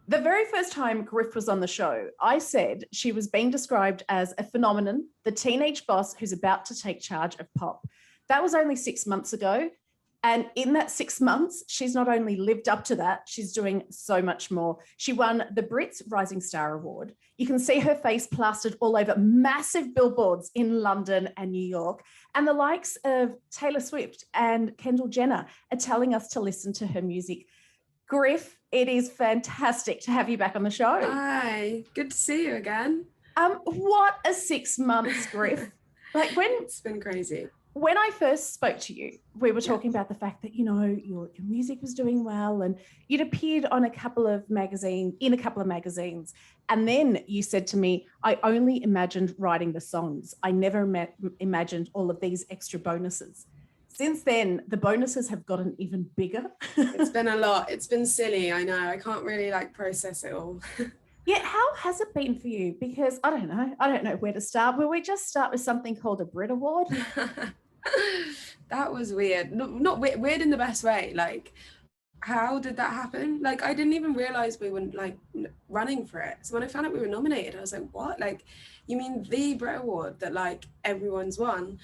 The very first time Griff was on the show, I said she was being described as a phenomenon, the teenage boss who's about to take charge of pop. That was only 6 months ago. And in that 6 months, she's not only lived up to that, she's doing so much more. She won the BRITS Rising Star Award. You can see her face plastered all over massive billboards in London and New York. And the likes of Taylor Swift and Kendall Jenner are telling us to listen to her music. Griff, it is fantastic to have you back on the show. Hi, good to see you again. What a 6 months, Griff. It's been crazy. When I first spoke to you, we were talking about the fact that, your music was doing well and you'd appeared on in a couple of magazines. And then you said to me, I only imagined writing the songs. I never imagined all of these extra bonuses. Since then, the bonuses have gotten even bigger. It's been a lot. It's been silly. I know. I can't really process it all. Yeah. How has it been for you? Because I don't know where to start. Will we just start with something called a Brit Award? That was weird. Not weird in the best way. How did that happen? I didn't even realize we were running for it. So when I found out we were nominated, I was like, what? You mean the Brit Award that everyone's won?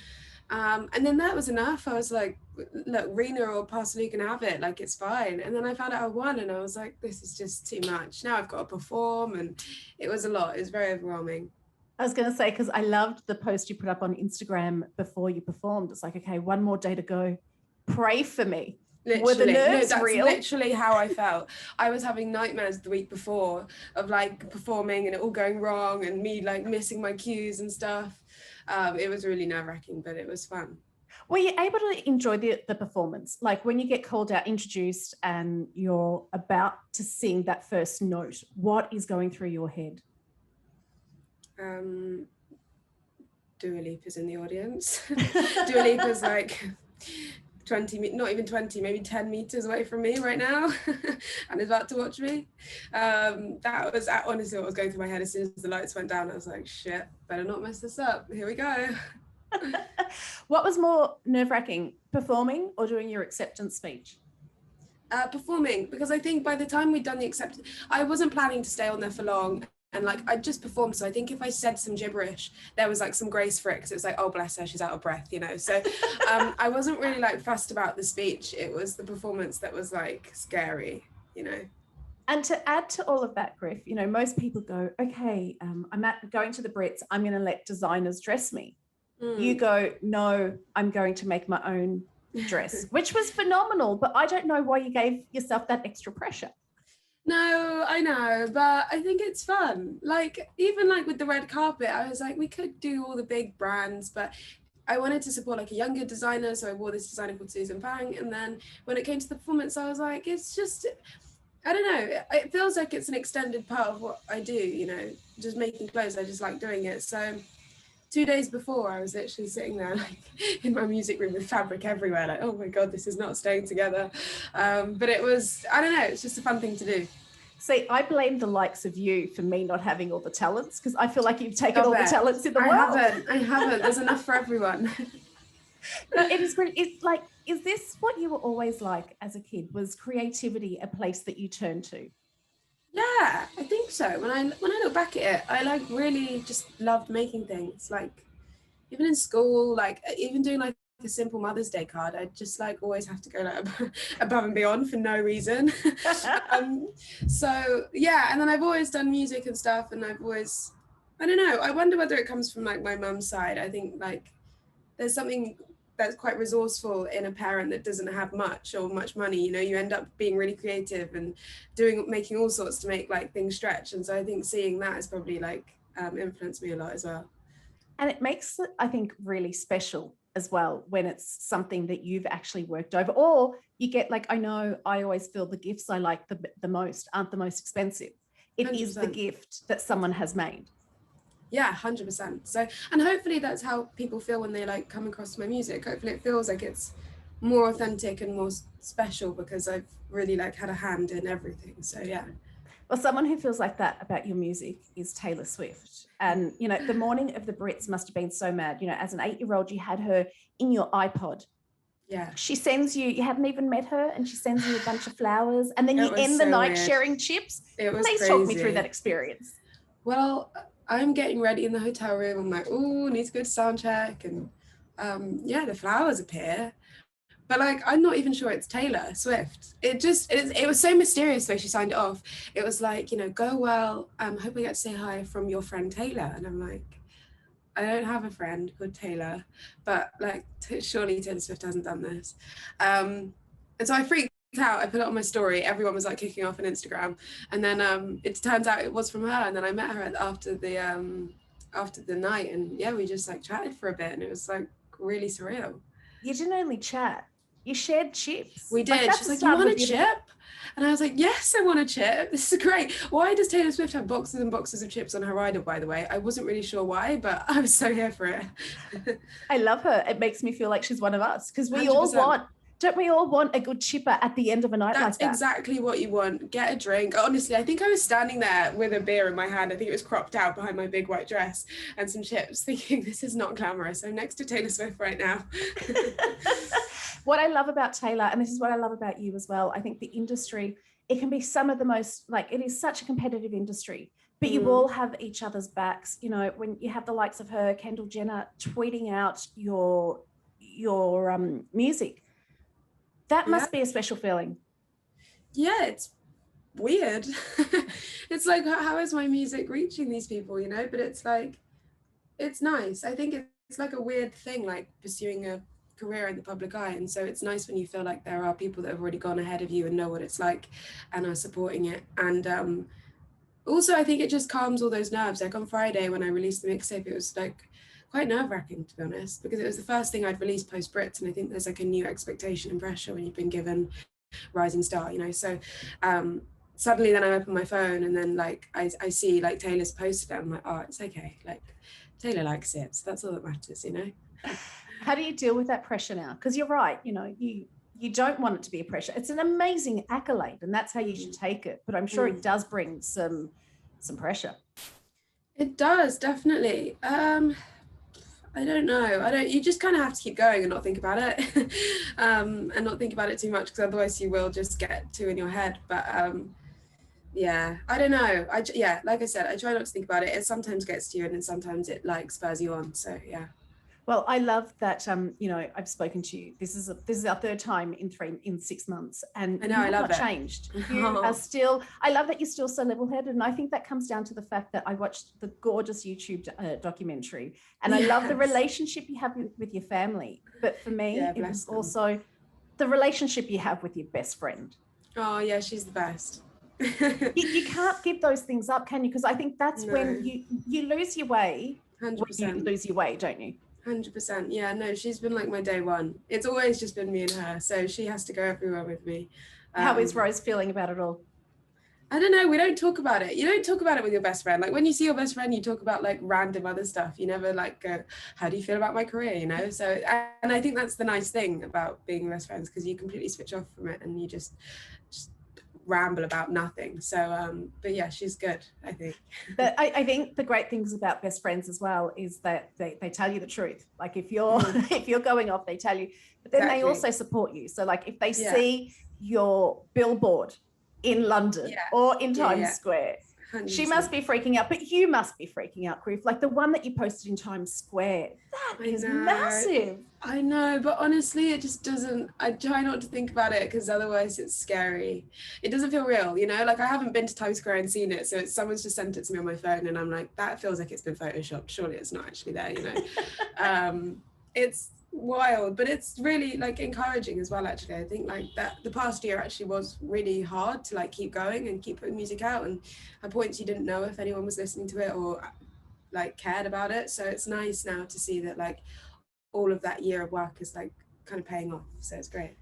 And then that was enough. I was like, look, Rena or Pastor can have it, it's fine. And then I found out I won and I was like, this is just too much. Now I've got to perform, and it was a lot. It was very overwhelming. I was going to say, because I loved the post you put up on Instagram before you performed. It's like, okay, one more day to go. Pray for me. Literally. Were the nerves that's real? Literally how I felt. I was having nightmares the week before of performing and it all going wrong and me missing my cues and stuff. It was really nerve-wracking, but it was fun. Were you able to enjoy the performance? When you get called out, introduced, and you're about to sing that first note, what is going through your head? Dua Lipa's in the audience. Dua Lipa's 20, not even 20, maybe 10 meters away from me right now and is about to watch me. That was honestly what was going through my head as soon as the lights went down. I was like, shit, better not mess this up. Here we go. What was more nerve-wracking, performing or doing your acceptance speech? Performing, because I think by the time we'd done the acceptance, I wasn't planning to stay on there for long. And I just performed. So I think if I said some gibberish, there was some grace for it, because it was oh, bless her, she's out of breath, So I wasn't really fussed about the speech. It was the performance that was scary, And to add to all of that, Griff, most people go, okay, I'm going to the Brits. I'm going to let designers dress me. You go, no, I'm going to make my own dress, which was phenomenal. But I don't know why you gave yourself that extra pressure. No, I know, but I think it's fun. Even with the red carpet, I was we could do all the big brands, but I wanted to support a younger designer. So I wore this designer called Susan Pang. And then when it came to the performance, I was it's just, I don't know. It feels like it's an extended part of what I do, just making clothes. I just like doing it. So 2 days before, I was literally sitting there in my music room with fabric everywhere, oh my God, this is not staying together. But it was, I don't know, it's just a fun thing to do. See, I blame the likes of you for me not having all the talents, because I feel like you've taken all the talents in the world. I haven't. There's enough for everyone. No, it is great. It's is this what you were always like as a kid? Was creativity a place that you turned to? Yeah, I think so. When I look back at it, I really just loved making things. Even in school, even doing a simple Mother's Day card, I just always have to go above and beyond for no reason. So yeah, and then I've always done music and stuff, and I've always, I don't know, I wonder whether it comes from my mum's side. I think there's something that's quite resourceful in a parent that doesn't have much or much money. You end up being really creative and making all sorts to make things stretch. And so I think seeing that has probably influenced me a lot as well. And it makes it, I think, really special as well when it's something that you've actually worked over, or you get I know I always feel the gifts I like the most aren't the most expensive. It 100%. Is the gift that someone has made. Yeah, 100%. So, and hopefully that's how people feel when they come across my music. Hopefully it feels it's more authentic and more special because I've really had a hand in everything. So yeah. Well, someone who feels like that about your music is Taylor Swift. And, the morning of the Brits must have been so mad. As an 8-year-old, you had her in your iPod Yeah. She sends you haven't even met her, and she sends you a bunch of flowers, and then you end the so night weird. sharing chips. It was Please crazy. talk me through that experience. Well, I'm getting ready in the hotel room. I'm like, oh, need to go to sound check. And yeah, the flowers appear. But like, I'm not even sure it's Taylor Swift. It was so mysterious the way she signed it off. It was like, you know, go well. Hope I get to say hi from your friend Taylor. And I'm like, I don't have a friend called Taylor, but like, surely Taylor Swift hasn't done this. And so I freaked out. I put it on my story. Everyone was like kicking off on Instagram. And then it turns out it was from her. And then I met her after the night. And yeah, we just like chatted for a bit, and it was like really surreal. You didn't only chat, you shared chips. We did. She's like, you want a chip? And I was like, yes, I want a chip. This is great. Why does Taylor Swift have boxes and boxes of chips on her rider, by the way? I wasn't really sure why, but I was so here for it. I love her. It makes me feel like she's one of us, because we 100%. don't we all want a good chipper at the end of a night like that? That's exactly what you want. Get a drink. Honestly, I think I was standing there with a beer in my hand. I think it was cropped out behind my big white dress and some chips, thinking this is not glamorous. I'm next to Taylor Swift right now. What I love about Taylor, and this is what I love about you as well, I think the industry, it can be some of the most, like, it is such a competitive industry, but you all have each other's backs. You know, when you have the likes of her, Kendall Jenner, tweeting out your music, that must be a special feeling. Yeah, it's weird. It's like, how is my music reaching these people, you know? But it's like, it's nice. I think it's like a weird thing, like pursuing a career in the public eye. And so it's nice when you feel like there are people that have already gone ahead of you and know what it's like and are supporting it. And also, I think it just calms all those nerves. Like on Friday when I released the mixtape, it was like quite nerve-wracking, to be honest, because it was the first thing I'd released post BRITS, and I think there's like a new expectation and pressure when you've been given Rising Star, you know. So suddenly then I open my phone and then like I see like Taylor's posted it. I'm like, oh, it's okay, like Taylor likes it, so that's all that matters, you know. How do you deal with that pressure now? Because you're right, you know, you don't want it to be a pressure. It's an amazing accolade, and that's how you should take it, but I'm sure it does bring some pressure. It does, definitely. I don't know. You just kind of have to keep going and not think about it. And not think about it too much, because otherwise you will just get too in your head. But yeah, I don't know. Like I said, I try not to think about it. It sometimes gets to you, and then sometimes it like spurs you on. So yeah. Well, I love that, you know, I've spoken to you. This is our third time in 6 months, and I know, I love it. Changed. You are still, I love that you're still so level-headed, and I think that comes down to the fact that I watched the gorgeous YouTube documentary, and I love the relationship you have with your family. But for me, it was also the relationship you have with your best friend. Oh yeah, she's the best. You can't give those things up, can you? Because I think that's when you lose your way. 100%. When you lose your way, don't you? 100%. Yeah, no, she's been like my day one. It's always just been me and her, so she has to go everywhere with me. How is Rose feeling about it all? I don't know. We don't talk about it. You don't talk about it with your best friend. Like when you see your best friend, you talk about like random other stuff. You never like go, how do you feel about my career? You know? So, and I think that's the nice thing about being best friends, because you completely switch off from it and you just ramble about nothing. So but yeah, she's good, I think. But I think the great things about best friends as well is that they tell you the truth. Like if you're if you're going off, they tell you, but then they also support you. So like if they see your billboard in London or in Times Square, 100%. She must be freaking out, but you must be freaking out, Griff. Like the one that you posted in Times Square, that is massive. I know, but honestly, it just doesn't, I try not to think about it because otherwise it's scary. It doesn't feel real, you know? Like I haven't been to Times Square and seen it, so someone's just sent it to me on my phone and I'm like, that feels like it's been photoshopped. Surely it's not actually there, you know? It's wild, but it's really like encouraging as well, actually. I think like that the past year actually was really hard to like keep going and keep putting music out, and at points you didn't know if anyone was listening to it or like cared about it. So it's nice now to see that like all of that year of work is like kind of paying off, so it's great.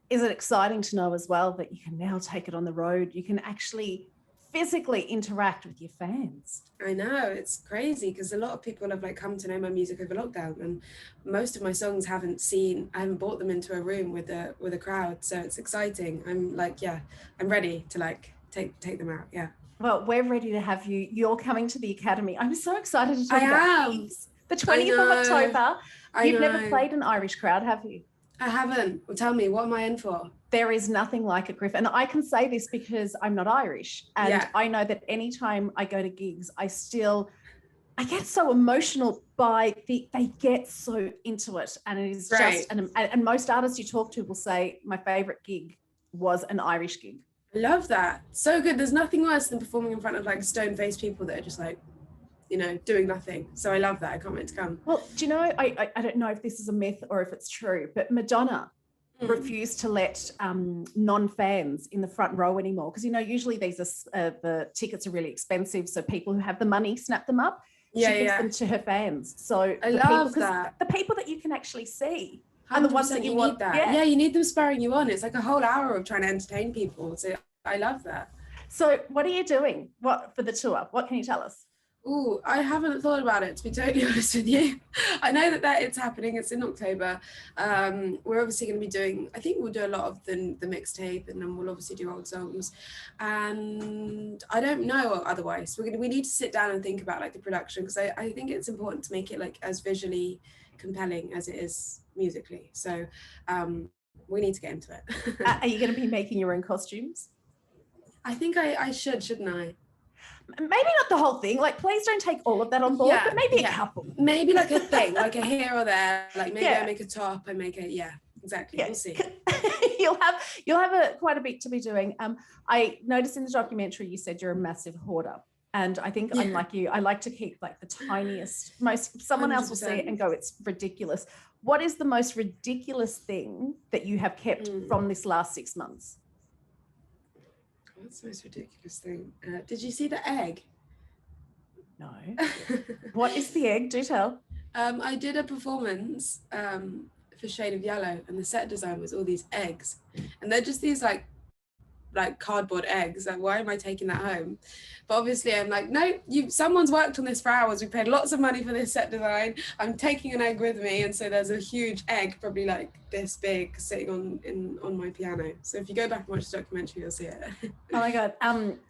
Is it exciting to know as well that you can now take it on the road? You can actually physically interact with your fans. I know, it's crazy because a lot of people have like come to know my music over lockdown, and most of my songs I haven't brought them into a room with a crowd, so it's exciting. I'm like, I'm ready to like take them out. Yeah. Well, we're ready to have you. You're coming to the Academy. I'm so excited to talk about the 20th of October. You've never played an Irish crowd, have you? I haven't. Well, tell me, what am I in for? There is nothing like it, Griff. And I can say this because I'm not Irish. And I know that anytime I go to gigs, I get so emotional they get so into it. And it is just, and most artists you talk to will say, my favorite gig was an Irish gig. I love that. So good. There's nothing worse than performing in front of like stone-faced people that are just like, you know, doing nothing. So I love that. I can't wait to come. Well, do you know, I don't know if this is a myth or if it's true, but Madonna refused to let non-fans in the front row anymore. Because, you know, usually these are, the tickets are really expensive. So people who have the money snap them up. She gives them to her fans. So I love that. The people that you can actually see are the ones that you want. That. Yeah, you need them spurring you on. It's like a whole hour of trying to entertain people. So I love that. So what are you doing? What for the tour? What can you tell us? Oh, I haven't thought about it, to be totally honest with you. I know that it's happening. It's in October. We're obviously going to be doing, I think we'll do a lot of the mixtape, and then we'll obviously do old songs. And I don't know otherwise. We need to sit down and think about like the production, because I think it's important to make it like as visually compelling as it is musically. So we need to get into it. Are you going to be making your own costumes? I think I shouldn't I? Maybe not the whole thing, like please don't take all of that on board, but maybe a couple, maybe like a thing, like a here or there, like maybe I make a top, I make a exactly. We'll see. you'll have quite a bit to be doing. I noticed in the documentary you said you're a massive hoarder, and I think I'm like you. I like to keep like the tiniest, someone 100%. Else will see it and go, it's ridiculous. What is the most ridiculous thing that you have kept from this last 6 months? What's the most ridiculous thing? Did you see the egg? No. What is the egg? Do tell. I did a performance for Shade of Yellow, and the set design was all these eggs, and they're just these like cardboard eggs. Like, why am I taking that home? But obviously I'm like, no, someone's worked on this for hours. We paid lots of money for this set design. I'm taking an egg with me, and so there's a huge egg, probably like this big, sitting on my piano. So if you go back and watch the documentary, you'll see it. Oh my god,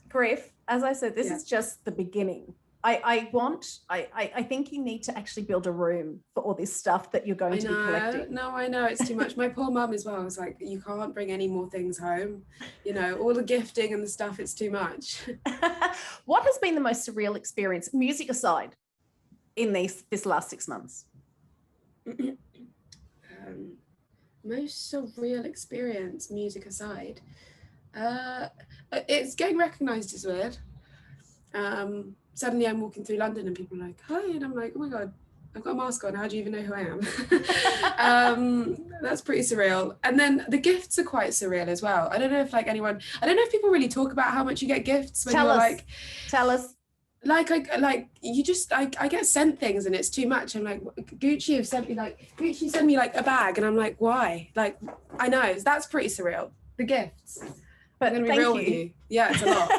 Griff, as I said, this is just the beginning. I think you need to actually build a room for all this stuff that you're going to be collecting. No, I know it's too much. My poor mum as well was like, you can't bring any more things home. You know, all the gifting and the stuff, it's too much. What has been the most surreal experience, music aside, in this last 6 months? Most surreal experience, music aside. It's getting recognised as weird. Suddenly I'm walking through London and people are like, hi, and I'm like, oh my god, I've got a mask on, how do you even know who I am? That's pretty surreal. And then the gifts are quite surreal as well. I don't know if people really talk about how much you get gifts when tell us. Like I get sent things and it's too much. I'm like, Gucci sent me like a bag, and I'm like, why? Like, I know, that's pretty surreal, the gifts. But I'm gonna be real with you. Yeah, it's a lot.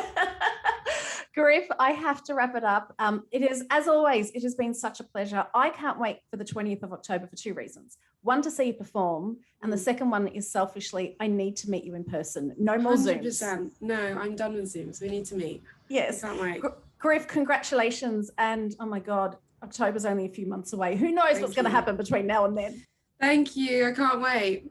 Griff, I have to wrap it up. It is, as always, it has been such a pleasure. I can't wait for the 20th of October for 2 reasons. One, to see you perform, and the second one is selfishly, I need to meet you in person. No more 100%. Zooms. No, I'm done with Zooms. We need to meet. Yes. I can't wait. Griff, congratulations. And oh my God, October's only a few months away. Who knows what's going to happen between now and then? Thank you. I can't wait.